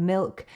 Milk.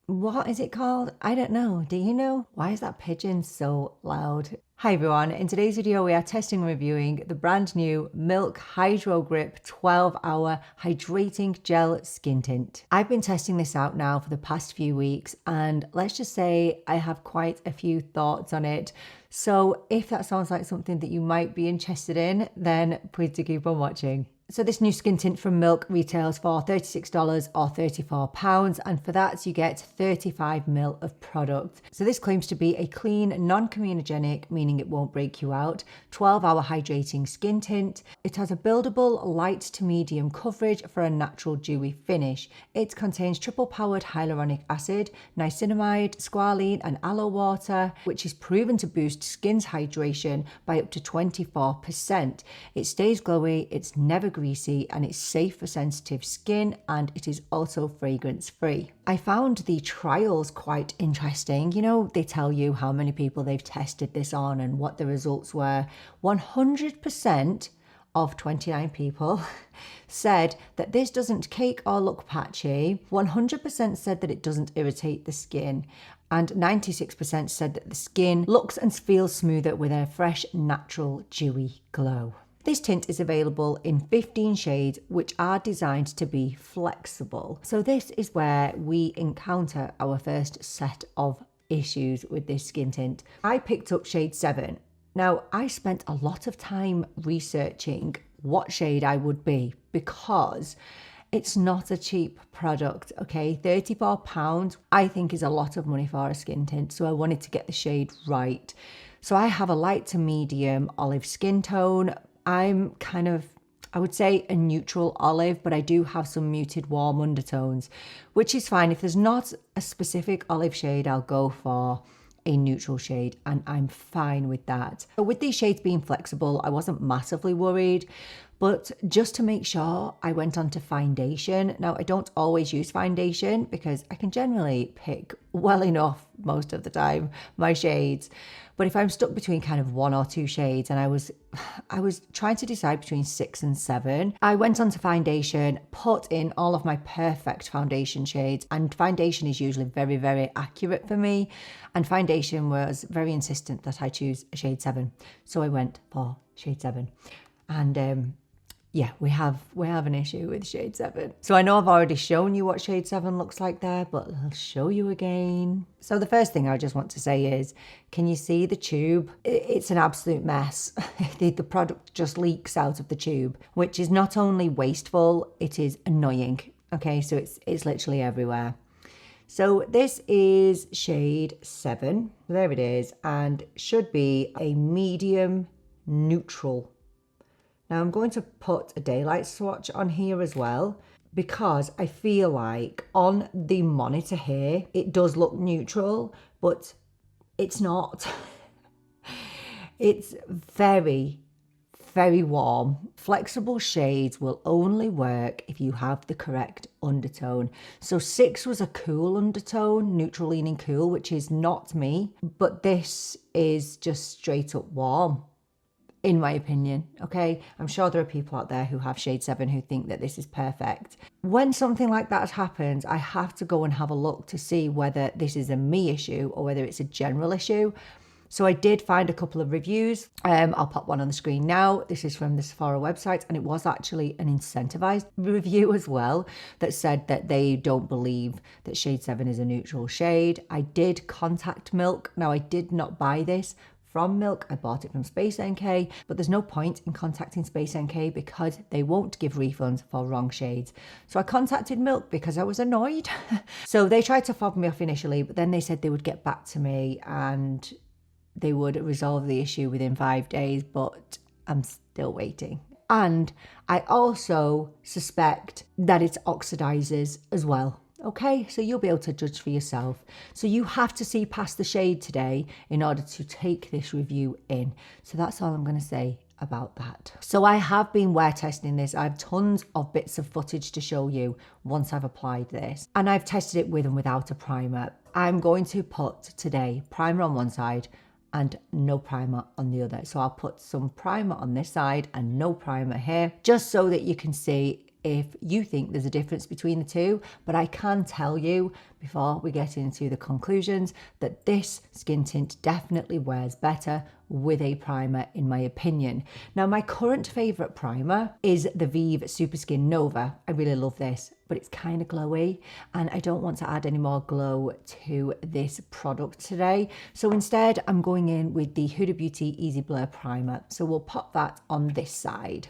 What is it called? I don't know. Do you know? Why is that pigeon so loud? Hi everyone, in today's video we are testing and reviewing the brand new Milk Hydro Grip 12-hour Hydrating Gel Skin Tint. I've been testing this out now for the past few weeks and let's just say I have quite a few thoughts on it. So if that sounds like something that you might be interested in, then please do keep on watching. So this new skin tint from Milk retails for $36 or £34, and for that you get 35ml of product. So this claims to be a clean, non-comedogenic, meaning it won't break you out, 12-hour hydrating skin tint. It has a buildable light to medium coverage for a natural dewy finish. It contains triple-powered hyaluronic acid, niacinamide, squalene and aloe water, which is proven to boost skin's hydration by up to 24%. It stays glowy, it's never greasy, and it's safe for sensitive skin, and it is also fragrance free. I found the trials quite interesting. You know, they tell you how many people they've tested this on and what the results were. 100% of 29 people said that this doesn't cake or look patchy. 100% said that it doesn't irritate the skin. And 96% said that the skin looks and feels smoother with a fresh, natural, dewy glow. This tint is available in 15 shades, which are designed to be flexible. So this is where we encounter our first set of issues with this skin tint. I picked up shade 7. Now, I spent a lot of time researching what shade I would be because it's not a cheap product, okay? £34 I think is a lot of money for a skin tint, so I wanted to get the shade right. So I have a light to medium olive skin tone. I'm kind of, I would say a neutral olive, but I do have some muted warm undertones, which is fine. If there's not a specific olive shade, I'll go for a neutral shade and I'm fine with that. So with these shades being flexible, I wasn't massively worried, but just to make sure, I went on to foundation. Now, I don't always use foundation because I can generally pick well enough most of the time my shades. But if I'm stuck between kind of 1 or 2 shades and I was trying to decide between 6 and 7, I went on to foundation, put in all of my perfect foundation shades, and foundation is usually very, very accurate for me. And foundation was very insistent that I choose a shade 7. So I went for shade 7. And yeah, we have an issue with shade 7. So I know I've already shown you what shade 7 looks like there, but I'll show you again. So the first thing I just want to say is, can you see the tube? It's an absolute mess. The product just leaks out of the tube, which is not only wasteful, it is annoying. Okay, so it's literally everywhere. So this is shade 7. There it is, and should be a medium neutral. Now I'm going to put a daylight swatch on here as well because I feel like on the monitor here, it does look neutral, but it's not. It's very, very warm. Flexible shades will only work if you have the correct undertone. So 6 was a cool undertone, neutral leaning cool, which is not me, but this is just straight up warm. In my opinion, okay? I'm sure there are people out there who have shade 7 who think that this is perfect. When something like that happens, I have to go and have a look to see whether this is a me issue or whether it's a general issue. So I did find a couple of reviews. I'll pop one on the screen now. This is from the Sephora website, and it was actually an incentivized review as well that said that they don't believe that shade 7 is a neutral shade. I did contact Milk. Now, I did not buy this from Milk. I bought it from Space NK, but there's no point in contacting Space NK because they won't give refunds for wrong shades. So I contacted Milk because I was annoyed. So they tried to fob me off initially, but then they said they would get back to me and they would resolve the issue within 5 days, but I'm still waiting. And I also suspect that it oxidizes as well. Okay, so you'll be able to judge for yourself. So you have to see past the shade today in order to take this review in. So that's all I'm going to say about that. So I have been wear testing this. I have tons of bits of footage to show you once I've applied this. And I've tested it with and without a primer. I'm going to put today primer on one side and no primer on the other. So I'll put some primer on this side and no primer here, just so that you can see if you think there's a difference between the two, but I can tell you before we get into the conclusions that this skin tint definitely wears better with a primer in my opinion. Now my current favourite primer is the Vive Super Skin Nova. I really love this, but it's kind of glowy and I don't want to add any more glow to this product today. So instead I'm going in with the Huda Beauty Easy Blur Primer. So we'll pop that on this side.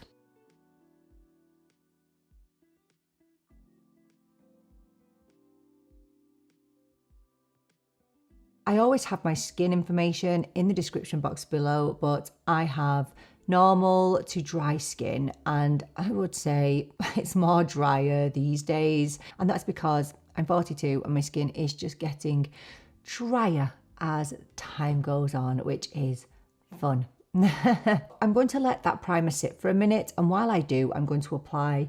I always have my skin information in the description box below, but I have normal to dry skin, and I would say it's more drier these days, and that's because I'm 42 and my skin is just getting drier as time goes on, which is fun. I'm going to let that primer sit for a minute, and while I do, I'm going to apply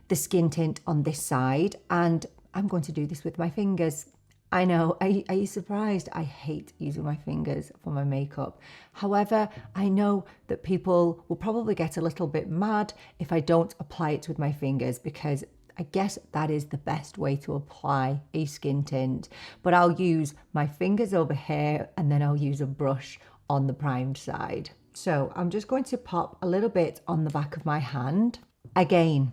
the skin tint on this side, and I'm going to do this with my fingers. I know, are you surprised? I hate using my fingers for my makeup. However, I know that people will probably get a little bit mad if I don't apply it with my fingers, because I guess that is the best way to apply a skin tint. But I'll use my fingers over here and then I'll use a brush on the primed side. So I'm just going to pop a little bit on the back of my hand. Again,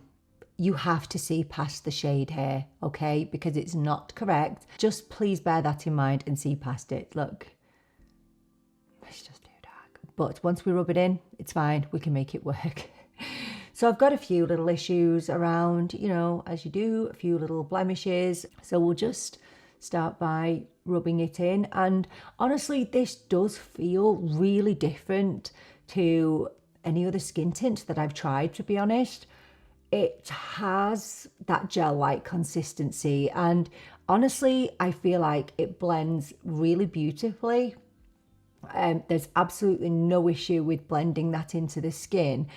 you have to see past the shade here, okay? Because it's not correct. Just please bear that in mind and see past it. Look, it's just too dark. But once we rub it in, it's fine. We can make it work. So I've got a few little issues around, you know, as you do, a few little blemishes. So we'll just start by rubbing it in. And honestly, this does feel really different to any other skin tint that I've tried, to be honest. It has that gel-like consistency, and honestly, I feel like it blends really beautifully. There's absolutely no issue with blending that into the skin.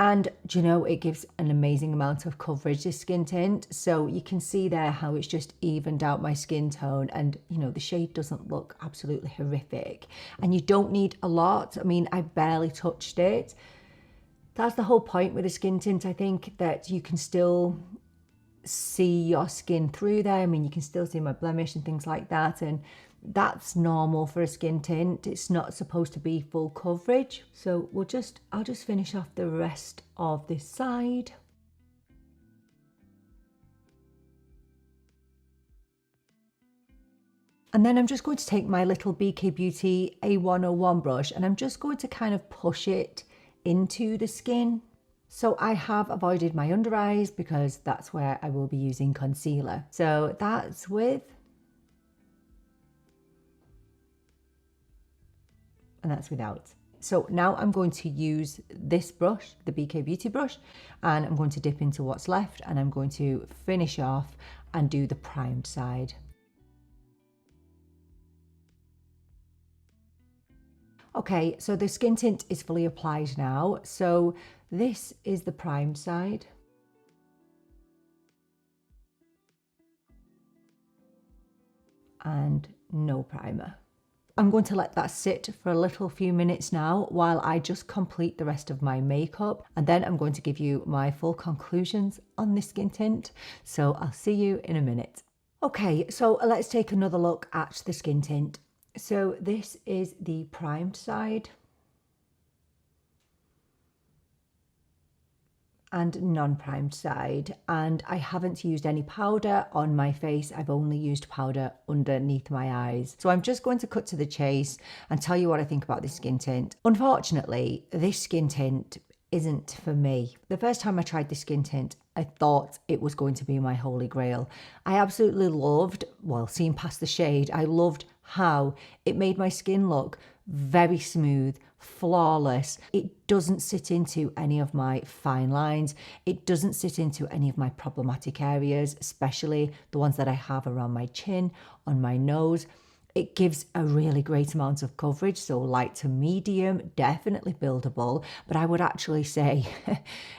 And do you know, it gives an amazing amount of coverage, this skin tint. So you can see there how it's just evened out my skin tone, and you know, the shade doesn't look absolutely horrific. And you don't need a lot. I mean, I barely touched it. That's the whole point with a skin tint, I think, that you can still see your skin through there. I mean, you can still see my blemish and things like that, and that's normal for a skin tint. It's not supposed to be full coverage. So I'll just finish off the rest of this side. And then I'm just going to take my little BK Beauty A101 brush, and I'm just going to kind of push it into the skin. So I have avoided my under eyes because that's where I will be using concealer. So that's with, and that's without. So now I'm going to use this brush, the BK Beauty brush, and I'm going to dip into what's left, and I'm going to finish off and do the primed side. Okay, so the skin tint is fully applied now. So this is the primed side. And no primer. I'm going to let that sit for a few minutes now while I just complete the rest of my makeup, and then I'm going to give you my full conclusions on this skin tint. So I'll see you in a minute. Okay, so let's take another look at the skin tint. So this is the primed side and non-primed side, and I haven't used any powder on my face. I've only used powder underneath my eyes. So I'm just going to cut to the chase and tell you what I think about this skin tint. Unfortunately, this skin tint isn't for me. The first time I tried this skin tint, I thought it was going to be my holy grail. I absolutely loved, well, seeing past the shade, I loved how it made my skin look very smooth, flawless. It doesn't sit into any of my fine lines. It doesn't sit into any of my problematic areas, especially the ones that I have around my chin, on my nose. It gives a really great amount of coverage, so light to medium, definitely buildable, but I would actually say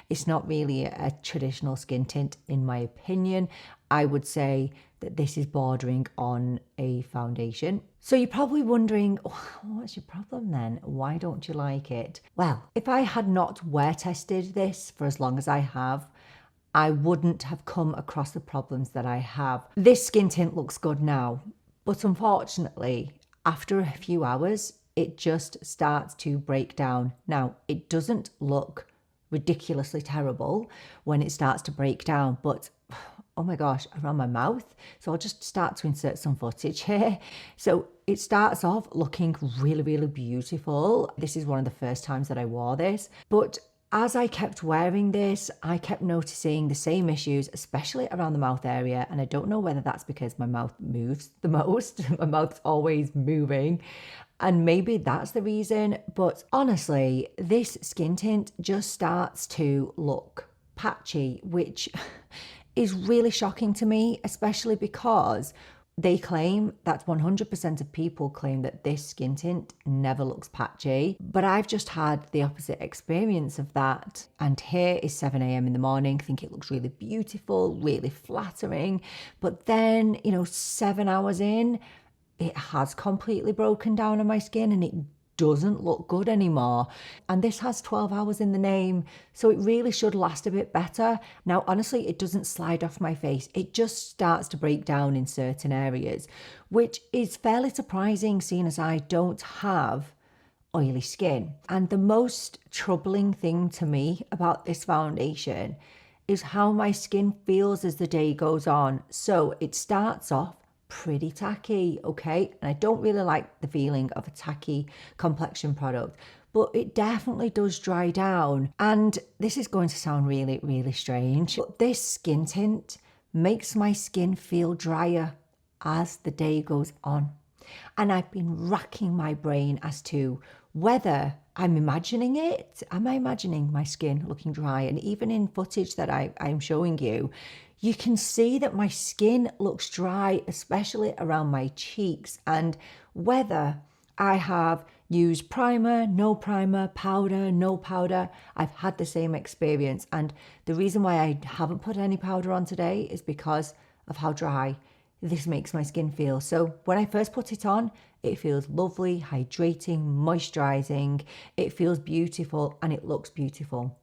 it's not really a traditional skin tint in my opinion. I would say that this is bordering on a foundation. So you're probably wondering, oh, what's your problem then? Why don't you like it? Well, if I had not wear tested this for as long as I have, I wouldn't have come across the problems that I have. This skin tint looks good now, but unfortunately, after a few hours, it just starts to break down. Now, it doesn't look ridiculously terrible when it starts to break down, but oh my gosh, around my mouth. So I'll just start to insert some footage here. So it starts off looking really, really beautiful. This is one of the first times that I wore this, but as I kept wearing this, I kept noticing the same issues, especially around the mouth area. And I don't know whether that's because my mouth moves the most. My mouth's always moving. And maybe that's the reason. But honestly, this skin tint just starts to look patchy, which is really shocking to me, especially because they claim that 100% of people claim that this skin tint never looks patchy, but I've just had the opposite experience of that. And here is 7 a.m. in the morning, think it looks really beautiful, really flattering. But then, 7 hours in, it has completely broken down on my skin and it doesn't look good anymore. And this has 12 hours in the name, so it really should last a bit better. Now, honestly, it doesn't slide off my face. It just starts to break down in certain areas, which is fairly surprising seeing as I don't have oily skin. And the most troubling thing to me about this foundation is how my skin feels as the day goes on. So it starts off pretty tacky, okay? And I don't really like the feeling of a tacky complexion product, but it definitely does dry down. And this is going to sound really, really strange, but this skin tint makes my skin feel drier as the day goes on. And I've been racking my brain as to whether I'm imagining it. Am I imagining my skin looking dry? And even in footage that I'm showing you, you can see that my skin looks dry, especially around my cheeks. And whether I have used primer, no primer, powder, no powder, I've had the same experience. And the reason why I haven't put any powder on today is because of how dry this makes my skin feel. So when I first put it on, it feels lovely, hydrating, moisturizing. It feels beautiful and it looks beautiful.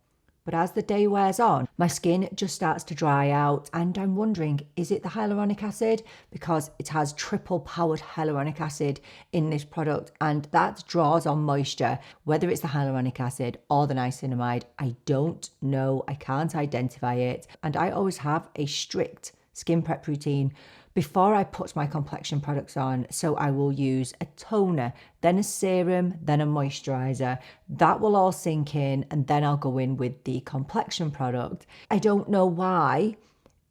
But as the day wears on, my skin just starts to dry out, and I'm wondering, is it the hyaluronic acid? Because it has triple powered hyaluronic acid in this product, and that draws on moisture. Whether it's the hyaluronic acid or the niacinamide, I don't know. I can't identify it. And I always have a strict skin prep routine before I put my complexion products on. So I will use a toner, then a serum, then a moisturizer. That will all sink in, and then I'll go in with the complexion product. I don't know why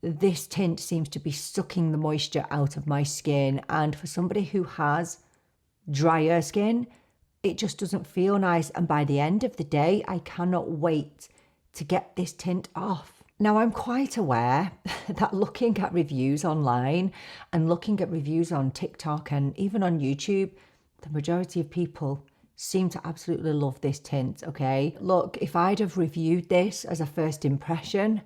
this tint seems to be sucking the moisture out of my skin, and for somebody who has drier skin, it just doesn't feel nice. And by the end of the day, I cannot wait to get this tint off. Now, I'm quite aware that looking at reviews online and looking at reviews on TikTok and even on YouTube, the majority of people seem to absolutely love this tint, okay? Look, if I'd have reviewed this as a first impression,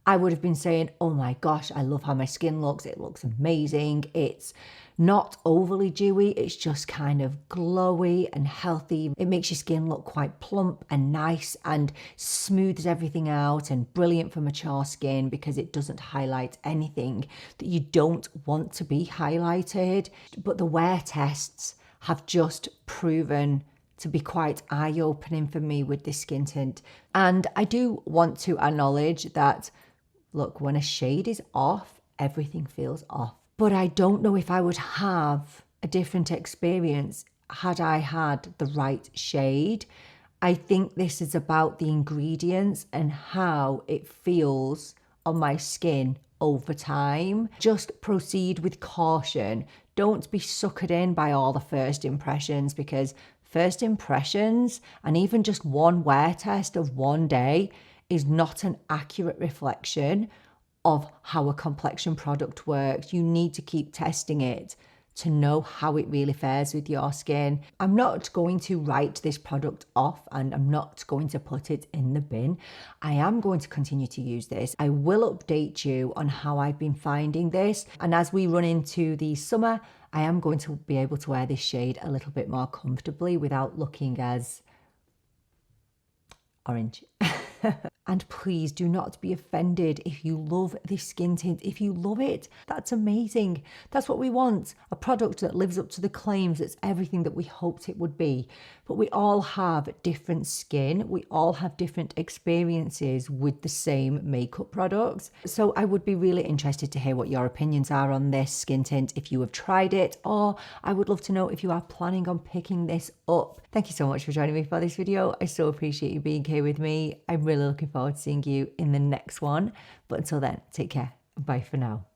I would have been saying, oh my gosh, I love how my skin looks. It looks amazing. It's not overly dewy. It's just kind of glowy and healthy. It makes your skin look quite plump and nice and smooths everything out, and brilliant for mature skin because it doesn't highlight anything that you don't want to be highlighted. But the wear tests have just proven to be quite eye-opening for me with this skin tint. And I do want to acknowledge that, look, when a shade is off, everything feels off. But I don't know if I would have a different experience had I had the right shade. I think this is about the ingredients and how it feels on my skin over time. Just proceed with caution. Don't be suckered in by all the first impressions, because first impressions and even just one wear test of one day is not an accurate reflection of how a complexion product works. You need to keep testing it to know how it really fares with your skin. I'm not going to write this product off and I'm not going to put it in the bin. I am going to continue to use this. I will update you on how I've been finding this. And as we run into the summer, I am going to be able to wear this shade a little bit more comfortably without looking as orange. And please do not be offended if you love this skin tint. If you love it, that's amazing. That's what we want. A product that lives up to the claims. It's everything that we hoped it would be. But we all have different skin. We all have different experiences with the same makeup products. So I would be really interested to hear what your opinions are on this skin tint, if you have tried it, or I would love to know if you are planning on picking this up. Thank you so much for joining me for this video. I so appreciate you being here with me. I'm really looking forward to seeing you in the next one. But until then, take care. Bye for now.